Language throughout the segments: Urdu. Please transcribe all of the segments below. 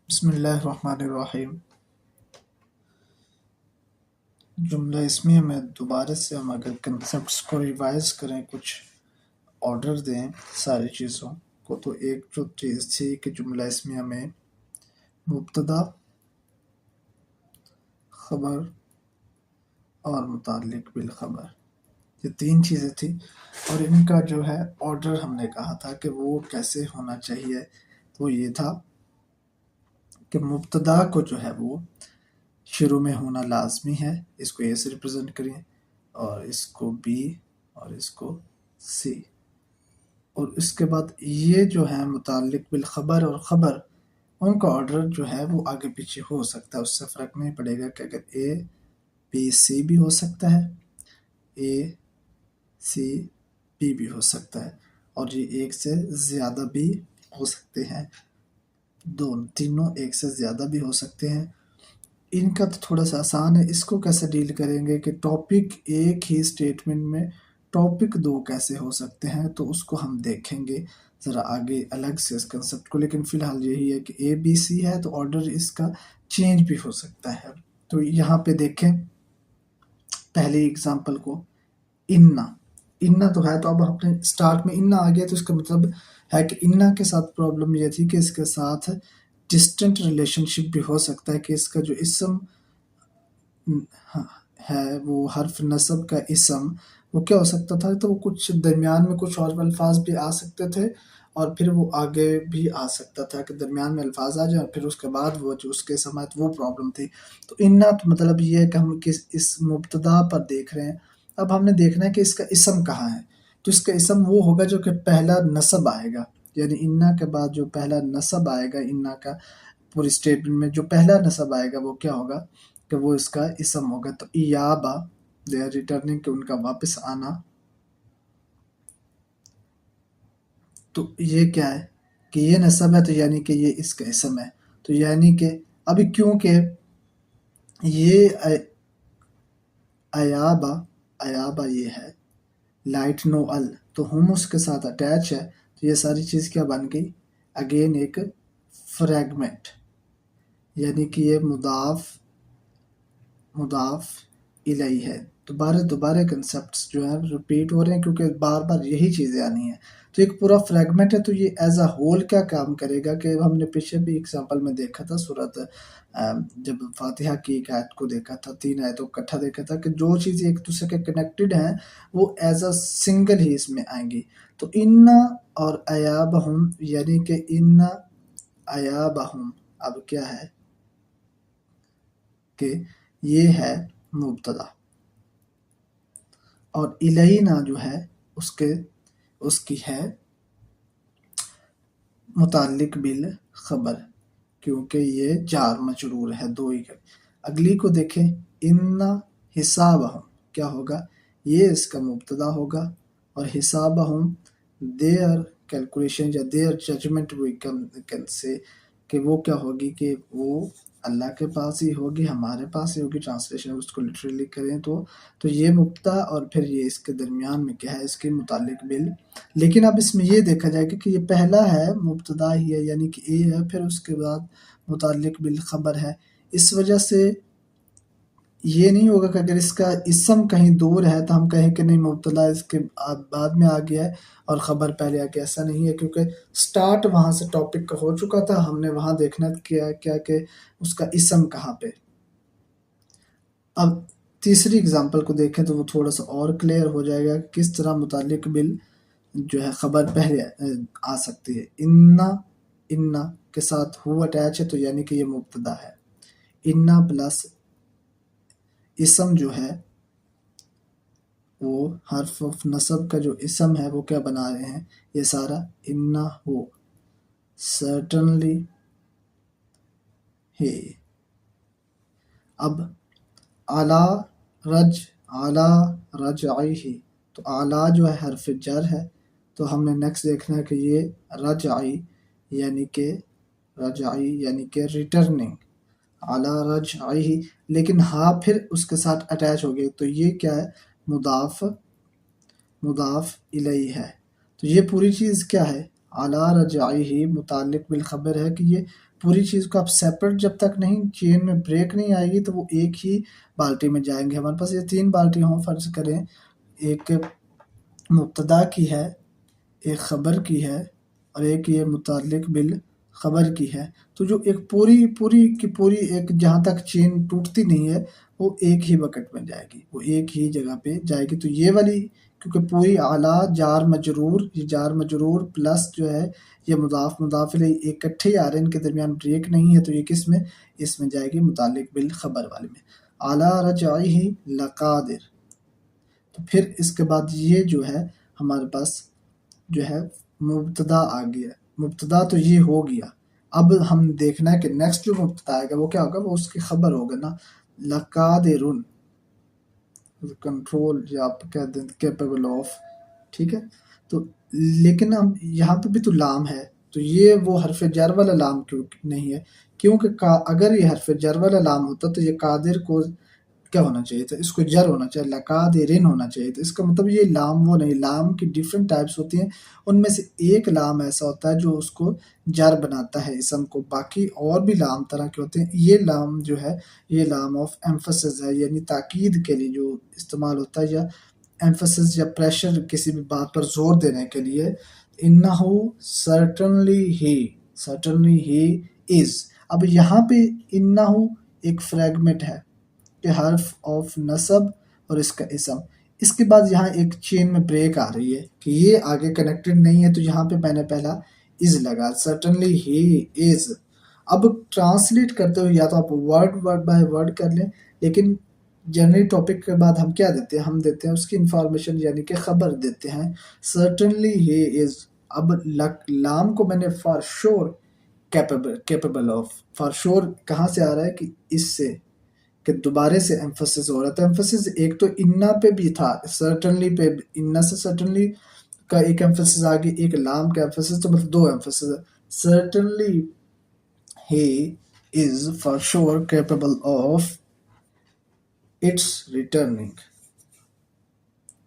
بسم اللہ الرحمن الرحیم۔ جملہ اسمیہ میں دوبارہ سے ہم اگر کنسپٹس کو ریوائز کریں، کچھ آرڈر دیں ساری چیزوں کو، تو ایک جو چیز تھی کہ جملہ اسمیہ میں مبتدا، خبر اور متعلق بالخبر، یہ تین چیزیں تھیں، اور ان کا جو ہے آرڈر ہم نے کہا تھا کہ وہ کیسے ہونا چاہیے۔ تو یہ تھا کہ مبتدا کو جو ہے وہ شروع میں ہونا لازمی ہے، اس کو اے سے ریپرزینٹ کریں، اور اس کو بی، اور اس کو سی، اور اس کے بعد یہ جو ہے متعلق بالخبر اور خبر، ان کا آرڈر جو ہے وہ آگے پیچھے ہو سکتا ہے، اس سے فرق نہیں پڑے گا کہ اگر اے بی سی بھی ہو سکتا ہے، اے سی بی بھی ہو سکتا ہے، اور یہ ایک سے زیادہ بھی ہو سکتے ہیں، تینوں ایک سے زیادہ بھی ہو سکتے ہیں۔ ان کا تو تھوڑا سا آسان ہے، اس کو کیسے ڈیل کریں گے کہ ٹاپک ایک ہی اسٹیٹمنٹ میں ٹاپک دو کیسے ہو سکتے ہیں، تو اس کو ہم دیکھیں گے ذرا آگے الگ سے اس کنسپٹ کو، لیکن فی الحال یہی ہے کہ اے بی سی ہے تو آرڈر اس کا چینج بھی ہو سکتا ہے۔ تو یہاں پہ دیکھیں پہلی اگزامپل کو، انا تو ہے، تو اب ہم نے اسٹارٹ میں انا آ گیا، تو اس کا مطلب ہے کہ انا کے ساتھ پرابلم یہ تھی کہ اس کے ساتھ ڈسٹنٹ ریلیشن شپ بھی ہو سکتا ہے، کہ اس کا جو اسم ہے وہ حرف نصب کا اسم، وہ کیا ہو سکتا تھا، تو وہ کچھ درمیان میں کچھ اور الفاظ بھی آ سکتے تھے، اور پھر وہ آگے بھی آ سکتا تھا کہ درمیان میں الفاظ آ جائیں اور پھر اس کے بعد وہ جو اس کے سماعت، وہ پرابلم تھی۔ تو انا مطلب یہ ہے کہ ہم اس مبتدا پر دیکھ رہے ہیں، اب ہم نے دیکھنا ہے کہ اس کا اسم کہاں ہے، تو اس کا اسم وہ ہوگا جو کہ پہلا نصب آئے گا، یعنی انا کے بعد جو پہلا نصب آئے گا، انا کا پوری اسٹیٹمنٹ میں جو پہلا نصب آئے گا وہ کیا ہوگا کہ وہ اس کا اسم ہوگا۔ تو ایابا، دے آر ریٹرننگ، کہ ان کا واپس آنا، تو یہ کیا ہے کہ یہ نصب ہے، تو یعنی کہ یہ اس کا اسم ہے، تو یعنی کہ ابھی کیونکہ یہ ایابا یہ ہے لائٹ نو ال، تو ہم اس کے ساتھ اٹیچ ہے، تو یہ ساری چیز کیا بن گئی، اگین ایک فریگمنٹ، یعنی کہ یہ مضاف الیہ ہے۔ دوبارہ کنسپٹس جو ہیں ریپیٹ ہو رہے ہیں، کیونکہ بار بار یہی چیزیں آنی ہیں، تو ایک پورا فریگمنٹ ہے، تو یہ ایز اے ہول کیا کام کرے گا کہ ہم نے پیچھے بھی ایگزامپل میں دیکھا تھا، سورت جب فاتحہ کی ایک آیت کو دیکھا تھا، 3 آیتوں کو اکٹھا دیکھا تھا، کہ جو چیزیں ایک دوسرے کے کنیکٹڈ ہیں وہ ایز اے سنگل ہی اس میں آئیں گی۔ تو انا اور ایابہم، یعنی کہ انا ایابہم اب کیا ہے کہ یہ ہے مبتدا، اور الینا جو ہے اس کی ہے متعلق بالخبر، کیونکہ یہ جار مجرور ہے، دو ہی کا۔ اگلی کو دیکھیں، انا حسابہم کیا ہوگا، یہ اس کا مبتدا ہوگا، اور حسابہم دیئر کیلکولیشن یا their judgement, we can say کہ وہ کیا ہوگی کہ وہ اللہ کے پاس ہی ہوگی، ہمارے پاس ہی ہوگی، ٹرانسلیشن اس کو لٹرلی کریں تو یہ مبتدا، اور پھر یہ اس کے درمیان میں کیا ہے، اس کے متعلق بال، لیکن اب اس میں یہ دیکھا جائے گا کہ یہ پہلا ہے مبتدا ہی ہے، یعنی کہ اے ہے، پھر اس کے بعد متعلق بالخبر ہے، اس وجہ سے یہ نہیں ہوگا کہ اگر اس کا اسم کہیں دور ہے تو ہم کہیں کہ نہیں مبتدا اس کے بعد میں آ گیا ہے اور خبر پہلے آ گیا، ایسا نہیں ہے، کیونکہ سٹارٹ وہاں سے ٹاپک کا ہو چکا تھا، ہم نے وہاں دیکھنا کیا کہ اس کا اسم کہاں پہ۔ اب تیسری اگزامپل کو دیکھیں تو وہ تھوڑا سا اور کلیئر ہو جائے گا کہ کس طرح متعلق بال جو ہے خبر پہلے آ سکتی ہے۔ انا کے ساتھ ہو اٹیچ ہے، تو یعنی کہ یہ مبتدا ہے، انا پلس اسم جو ہے وہ حرف نصب کا جو اسم ہے وہ کیا بنا رہے ہیں، یہ سارا انا ہو سرٹنلی ہے۔ اب اعلی رجعی، تو اعلی جو ہے حرف جر ہے، تو ہم نے نیکسٹ دیکھنا ہے کہ یہ رجعی یعنی کہ ریٹرننگ، اعلی رجعی، لیکن ہاں پھر اس کے ساتھ اٹیچ ہو گئی، تو یہ کیا ہے، مضاف الیہ ہے، تو یہ پوری چیز کیا ہے، اعلی رجعی متعلق بالخبر ہے، کہ یہ پوری چیز کو آپ سیپریٹ جب تک نہیں چین میں بریک نہیں آئے گی تو وہ ایک ہی بالٹی میں جائیں گے. ہمارے پاس یہ 3 بالٹی ہوں فرض کریں، ایک مبتدا کی ہے، ایک خبر کی ہے، اور ایک یہ متعلق بالخبر کی ہے. تو جو ایک پوری کی پوری ایک جہاں تک چین ٹوٹتی نہیں ہے وہ ایک ہی بکٹ میں جائے گی، وہ ایک ہی جگہ پہ جائے گی. تو یہ والی کیونکہ پوری اعلیٰ جار مجرور، یہ جار مجرور پلس جو ہے یہ مضاف مضاف الیہ اکٹھے آ رہے ہیں، ان کے درمیان بریک نہیں ہے، تو یہ کس میں؟ اس میں جائے گی متعلق بالخبر والے میں. اعلیٰ رجعہ لقادر. تو پھر اس کے بعد یہ جو ہے ہمارے پاس جو ہے مبتدا آ گیا. مبتدا تو یہ ہو گیا، اب ہم دیکھنا ہے کہ نیکسٹ جو مبتدا آئے گا وہ کیا ہوگا، وہ اس کی خبر ہوگا نا. لقادرن، کنٹرول یا آپ کہہ دیں کیپیبل آف، ٹھیک ہے. تو لیکن ہم یہاں پہ بھی تو لام ہے، تو یہ وہ حرف جر والا لام کیوں نہیں ہے؟ کیونکہ اگر یہ حرف جر والا لام ہوتا تو یہ قادر کو کیا ہونا چاہیے تھا، اس کو جر ہونا چاہیے، لقادرن ہونا چاہیے. تو اس کا مطلب یہ لام وہ نہیں. لام کی ڈیفرنٹ ٹائپس ہوتی ہیں، ان میں سے ایک لام ایسا ہوتا ہے جو اس کو جر بناتا ہے اسم کو، باقی اور بھی لام طرح کے ہوتے ہیں. یہ لام جو ہے یہ لام آف ایمفسس ہے، یعنی تاکید کے لیے جو استعمال ہوتا ہے، یا ایمفسس یا پریشر کسی بھی بات پر زور دینے کے لیے. انہو certainly he is. اب یہاں پہ انہو ایک فریگمنٹ ہے کہ حرف آف نصب اور اس کا اسم. اس کے بعد یہاں ایک چین میں بریک آ رہی ہے کہ یہ آگے کنیکٹڈ نہیں ہے، تو یہاں پہ میں نے پہلا از لگا، certainly he is. اب ٹرانسلیٹ کرتے ہوئے یا تو آپ ورڈ بائی ورڈ کر لیں، لیکن جنرل ٹاپک کے بعد ہم کیا دیتے ہیں، ہم دیتے ہیں اس کی انفارمیشن، یعنی کہ خبر دیتے ہیں. certainly he is. اب لام کو میں نے for sure capable of, for sure کہاں سے آ رہا ہے کہ اس سے کہ دوبارے سے ایمفسس ہو رہا ہے. تو ایمفسس ایک تو انا پہ بھی تھا، سرٹنلی پہ، انا سے سرٹنلی کا ایک ایمفسس آ گئی، ایک لام کا ایمفسس، تو مطلب 2 ایمفسس ہے. Certainly he is for sure capable of its returning.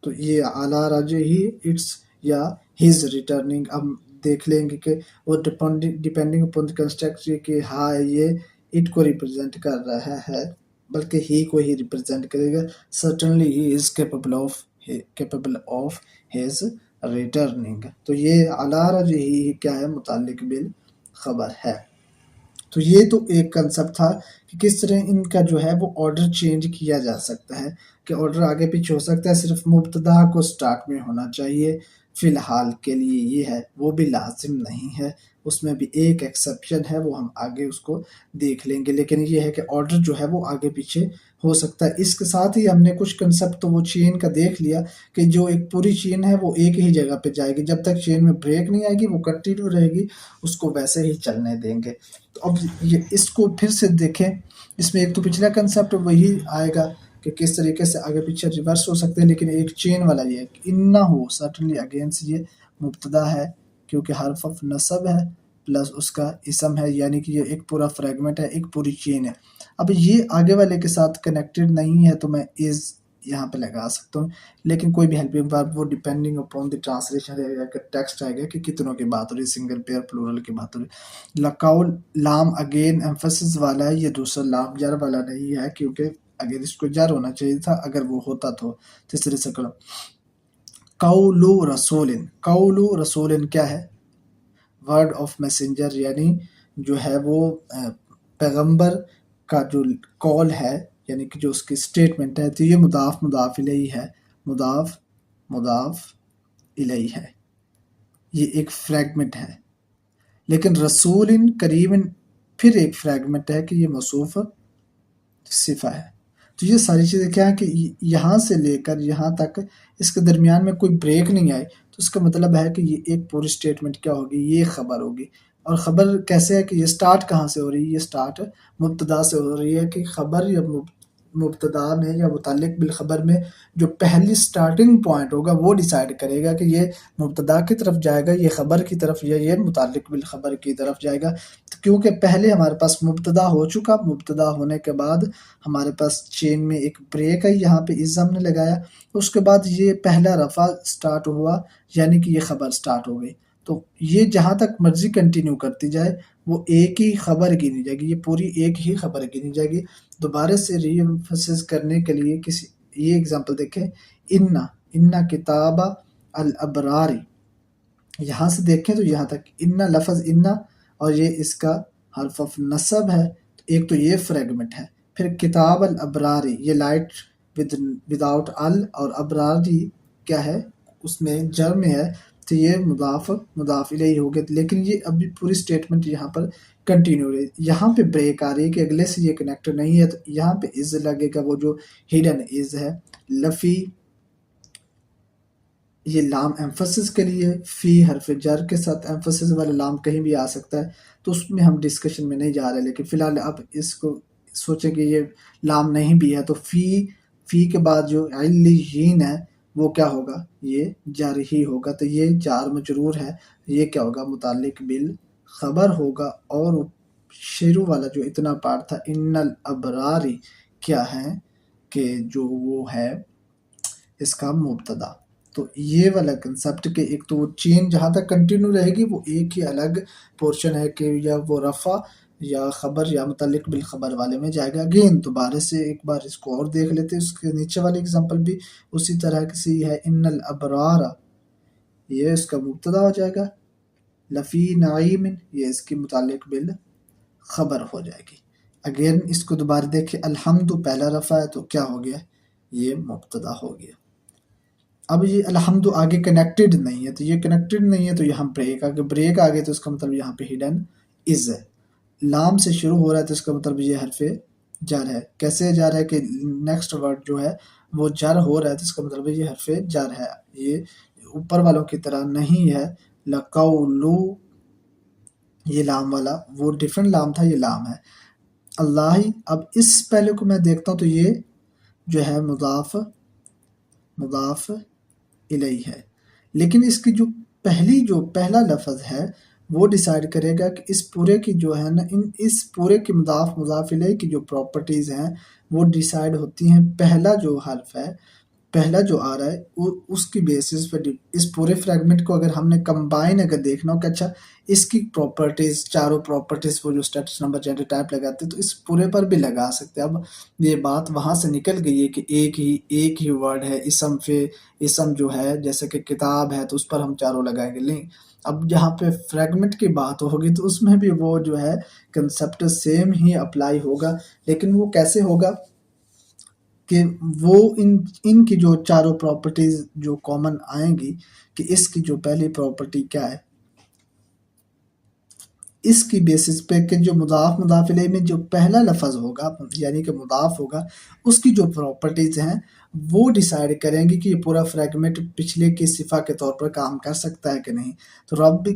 تو یہ اعلیٰ راجع ہی اٹس یا his returning. اب دیکھ لیں گے کہ وہ ڈیپینڈنگ اپون کنسٹرکٹ کہ ہاں یہ اٹ کو ریپرزینٹ کر رہا ہے، بلکہ ہی کو ہی ریپرزینٹ کرے گا. certainly he is capable of his returning. تو یہ اعلیٰ راجع ہی کیا ہے، متعلق بالخبر ہے. تو یہ تو ایک کنسپٹ تھا کہ کس طرح ان کا جو ہے وہ آرڈر چینج کیا جا سکتا ہے، کہ آرڈر آگے پیچھے ہو سکتا ہے، صرف مبتدا کو سٹارٹ میں ہونا چاہیے فی الحال کے لیے، یہ ہے، وہ بھی لازم نہیں ہے. اس میں بھی ایک ایکسیپشن ہے، وہ ہم آگے اس کو دیکھ لیں گے. لیکن یہ ہے کہ آرڈر جو ہے وہ آگے پیچھے ہو سکتا ہے. اس کے ساتھ ہی ہم نے کچھ کنسپٹ تو وہ چین کا دیکھ لیا کہ جو ایک پوری چین ہے وہ ایک ہی جگہ پہ جائے گی، جب تک چین میں بریک نہیں آئے گی وہ کنٹینیو رہے گی، اس کو ویسے ہی چلنے دیں گے. تو اب یہ اس کو پھر سے دیکھیں، اس میں ایک تو پچھلا کنسپٹ وہی آئے گا کہ کس طریقے سے آگے پیچھے ریورس ہو سکتے ہیں، لیکن ایک چین والا یہ ہے کہ انہ ہو سرٹنلی اگینسٹ یہ مبتدا ہے کیونکہ حرف آف نصب ہے پلس اس کا اسم ہے، یعنی کہ یہ ایک پورا فریگمنٹ ہے، ایک پوری چین ہے. اب یہ آگے والے کے ساتھ کنیکٹڈ نہیں ہے تو میں از یہاں پہ لگا سکتا ہوں، لیکن کوئی بھی ہیلپنگ ورب وہ ڈیپینڈنگ اپون دی ٹرانسلیشن رہے گا کہ ٹیکسٹ آئے گا کہ کتنوں کی بات ہو رہی ہے، سنگل پیئر پلورل کی بات ہو رہی ہے. لقول لام اگین ایمفسس والا ہے، یہ دوسرا لام جر والا نہیں ہے، کیونکہ اگر اس کو جر ہونا چاہیے تھا، اگر وہ ہوتا تو تیسرے سے کرو. قولو رسول کیا ہے، ورڈ آف میسنجر، یعنی جو ہے وہ پیغمبر کا جو کال ہے، یعنی کہ جو اس کی سٹیٹمنٹ ہے. تو یہ مضاف الیہ ہے، مضاف الیہ ہے، یہ ایک فریگمنٹ ہے. لیکن رسول کریم پھر ایک فریگمنٹ ہے کہ یہ موصوف صفہ ہے. تو یہ ساری چیزیں کیا ہے کہ یہاں سے لے کر یہاں تک اس کے درمیان میں کوئی بریک نہیں آئی، تو اس کا مطلب ہے کہ یہ ایک پوری سٹیٹمنٹ کیا ہوگی، یہ خبر ہوگی. اور خبر کیسے ہے کہ یہ سٹارٹ کہاں سے ہو رہی ہے، یہ سٹارٹ مبتدا سے ہو رہی ہے. کہ خبر یا مبتدا میں یا متعلق بالخبر میں جو پہلی سٹارٹنگ پوائنٹ ہوگا وہ ڈیسائیڈ کرے گا کہ یہ مبتدا کی طرف جائے گا، یہ خبر کی طرف، یا یہ متعلق بالخبر کی طرف جائے گا. کیونکہ پہلے ہمارے پاس مبتدا ہو چکا، مبتدا ہونے کے بعد ہمارے پاس چین میں ایک بریک ہے، یہاں پہ از ہم نے لگایا، اس کے بعد یہ پہلا رفع سٹارٹ ہوا، یعنی کہ یہ خبر سٹارٹ ہو گئی. تو یہ جہاں تک مرضی کنٹینیو کرتی جائے وہ ایک ہی خبر گنی جائے گی، یہ پوری ایک ہی خبر گنی جائے گی۔ دوبارہ سے ری ایمفسس کرنے کے لیے یہ اگزامپل دیکھیں، ان کتاب الابراری، یہاں سے دیکھیں تو یہاں تک ان لفظ ان اور یہ اس کا حرف آف نصب ہے، ایک تو یہ فریگمنٹ ہے۔ پھر کتاب الابراری، یہ لائٹ وداؤٹ ال، اور ابراری کیا ہے اس میں جر میں ہے، تو یہ مضاف الیہ ہو گیا، لیکن یہ ابھی پوری سٹیٹمنٹ یہاں پر کنٹینیو رہی۔ یہاں پہ بریک آ رہی ہے کہ اگلے سے یہ کنیکٹ نہیں ہے، تو یہاں پہ از لگے گا، وہ جو ہڈن از ہے۔ لفی، یہ لام ایمفسس کے لیے، فی حرف جر کے ساتھ ایمفسس والا لام کہیں بھی آ سکتا ہے، تو اس میں ہم ڈسکشن میں نہیں جا رہے، لیکن فی الحال اب اس کو سوچیں کہ یہ لام نہیں بھی ہے، تو فی کے بعد جو علیین ہے وہ کیا ہوگا، یہ جار ہی ہوگا، تو یہ جار مجرور ہے، یہ کیا ہوگا، متعلق بالخبر ہوگا۔ اور شروع والا جو اتنا پارٹ تھا ان الابراری کیا ہے کہ جو وہ ہے اس کا مبتدا۔ تو یہ والا کنسپٹ کہ ایک تو وہ چین جہاں تک کنٹینیو رہے گی وہ ایک ہی الگ پورشن ہے کہ یا وہ رفع یا خبر یا متعلق بالخبر والے میں جائے گا۔ اگین دوبارہ سے ایک بار اس کو اور دیکھ لیتے، اس کے نیچے والی اگزامپل بھی اسی طرح کی ہے، ان الابرار، یہ اس کا مبتدا ہو جائے گا، لفی نعیم، یہ اس کی متعلق بالخبر ہو جائے گی۔ اگین اس کو دوبارہ دیکھیں، الحمد پہلا رفع ہے تو کیا ہو گیا، یہ مبتدا ہو گیا۔ اب یہ الحمد آگے کنیکٹڈ نہیں ہے، تو یہ کنیکٹڈ نہیں ہے تو یہاں بریک آگے تو اس کا مطلب یہاں پہ ہڈن از ہے۔ لام سے شروع ہو رہا ہے تو اس کا مطلب یہ حرف جر ہے۔ کیسے جر ہے کہ نیکسٹ ورڈ جو ہے وہ جر ہو رہا ہے، تو اس کا مطلب یہ حرف جر ہے، یہ اوپر والوں کی طرح نہیں ہے۔ لقولو، یہ لام والا وہ ڈیفرنٹ لام تھا، یہ لام ہے۔ اللہ، اب اس پہلے کو میں دیکھتا ہوں تو یہ جو ہے مضاف الیہ ہے، لیکن اس کی جو پہلا لفظ ہے وہ ڈیسائیڈ کرے گا کہ اس پورے کی جو ہے نا، اس پورے کی مضاف الیہ کی جو پراپرٹیز ہیں وہ ڈیسائیڈ ہوتی ہیں پہلا جو حرف ہے، پہلا جو آ رہا ہے اس کی بیسس پہ۔ اس پورے فریگمنٹ کو اگر ہم نے کمبائن اگر دیکھنا ہو کہ اچھا اس کی پراپرٹیز، چاروں پراپرٹیز، وہ جو اسٹیٹس نمبر جنڈر ٹائپ لگاتے ہیں تو اس پورے پر بھی لگا سکتے ہیں۔ اب یہ بات وہاں سے نکل گئی ہے کہ ایک ہی ورڈ ہے، اسم جو ہے جیسے کہ کتاب ہے تو اس پر ہم چاروں لگائیں گے، نہیں۔ اب جہاں پہ فریگمنٹ کی بات ہوگی تو اس میں بھی وہ جو ہے کنسپٹ سیم ہی اپلائی ہوگا، لیکن وہ کیسے ہوگا کہ وہ ان کی جو چاروں پراپرٹیز جو کامن آئیں گی، کہ اس کی جو پہلی پراپرٹی کیا ہے، اس کی بیسس پہ کہ جو مضاف الیہ میں جو پہلا لفظ ہوگا یعنی کہ مضاف ہوگا، اس کی جو پراپرٹیز ہیں وہ ڈیسائیڈ کریں گی کہ یہ پورا فریگمنٹ پچھلے کی صفہ کے طور پر کام کر سکتا ہے کہ نہیں۔ تو رب،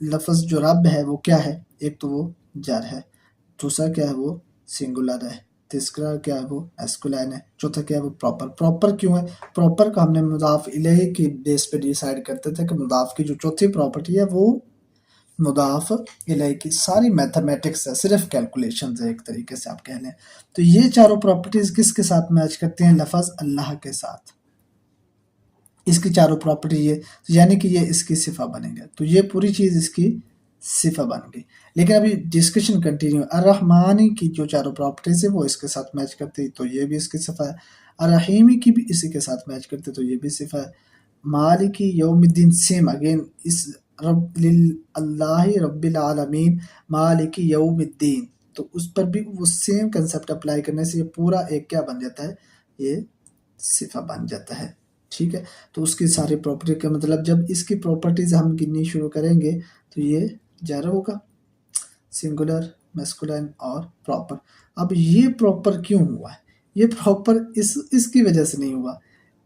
لفظ جو رب ہے وہ کیا ہے، ایک تو وہ جر ہے، دوسرا کیا ہے وہ سنگولر ہے، تیسرا کیا ہے وہ ایسکولائن ہے، چوتھا کیا ہے وہ پراپر کیوں ہے؟ پراپر کا ہم نے مضاف الیہ کی بیس پہ ڈیسائیڈ کرتے تھے کہ مضاف کی جو چوتھی پراپرٹی ہے وہ مضاف الیہ کی ساری میتھمیٹکس ہے، صرف کیلکولیشنز ہے، ایک طریقے سے آپ کہہ لیں۔ تو یہ چاروں پراپرٹیز کس کے ساتھ میچ کرتے ہیں؟ لفظ اللہ کے ساتھ، اس کی چاروں پراپرٹی یہ، یعنی کہ یہ اس کی صفہ بنے گا، تو یہ پوری چیز اس کی صفہ بن گئی۔ لیکن ابھی ڈسکشن کنٹینیو، الرحمانی کی جو چاروں پراپرٹیز ہے وہ اس کے ساتھ میچ کرتی تو یہ بھی اس کی صفہ ہے، الرحیمی کی بھی اسی کے ساتھ میچ کرتے تو یہ بھی صفہ ہے، مالکی یوم الدین سیم، اگین اس اللہ رب العالمین مالکی یوم الدین، تو اس پر بھی وہ سیم کنسپٹ اپلائی کرنے سے یہ پورا ایک کیا بن جاتا ہے، یہ صفہ بن جاتا ہے، ٹھیک ہے۔ تو اس کی ساری پراپرٹی کا مطلب جب اس کی پراپرٹیز ہم گننی شروع کریں گے تو یہ جر ہوگا، سنگولر، میسکولائن اور پراپر۔ اب یہ پراپر کیوں ہوا ہے؟ یہ پراپر اس کی وجہ سے نہیں ہوا،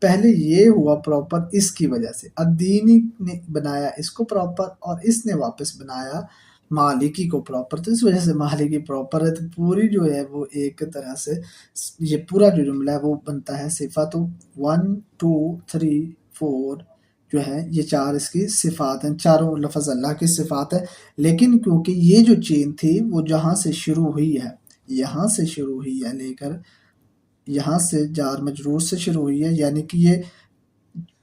پہلے یہ ہوا پراپر اس کی وجہ سے، الدینی نے بنایا اس کو پراپر اور اس نے واپس بنایا مالکی کو پراپر، تو اس وجہ سے مالکی پراپر ہے، تو پوری جو ہے وہ ایک طرح سے یہ پورا جو جملہ ہے وہ بنتا ہے صفہ۔ تو 1 2 3 4 جو ہے یہ چار اس کی صفات ہیں، چاروں لفظ اللہ کی صفات ہے، لیکن کیونکہ یہ جو چین تھی وہ جہاں سے شروع ہوئی ہے، یہاں سے شروع ہوئی ہے، لے کر یہاں سے جار مجرور سے شروع ہوئی ہے، یعنی کہ یہ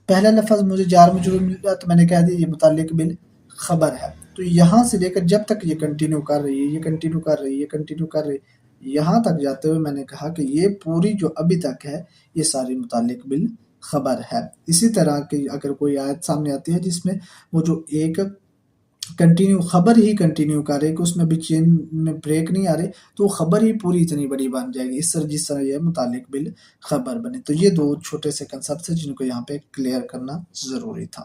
پہلا لفظ مجھے جار مجرور ملا تو میں نے کہہ دیا یہ متعلق بالخبر ہے. تو یہاں سے لے کر جب تک یہ کنٹینیو کر رہی ہے، یہ کنٹینیو کر رہی ہے، یہ کنٹینیو کر رہی ہے، یہاں تک جاتے ہوئے میں نے کہا کہ یہ پوری جو ابھی تک ہے یہ ساری متعلق بالخبر ہے. اسی طرح کہ اگر کوئی آیت سامنے آتی ہے جس میں وہ جو ایک کنٹینیو خبر ہی کنٹینیو کر رہے کہ اس میں بھی چین میں بریک نہیں آ رہے، تو وہ خبر ہی پوری اتنی بڑی بن جائے گی، جس طرح یہ متعلق بالخبر بنے. تو یہ دو چھوٹے سے کنسپٹ ہیں جن کو یہاں پہ کلیئر کرنا ضروری تھا.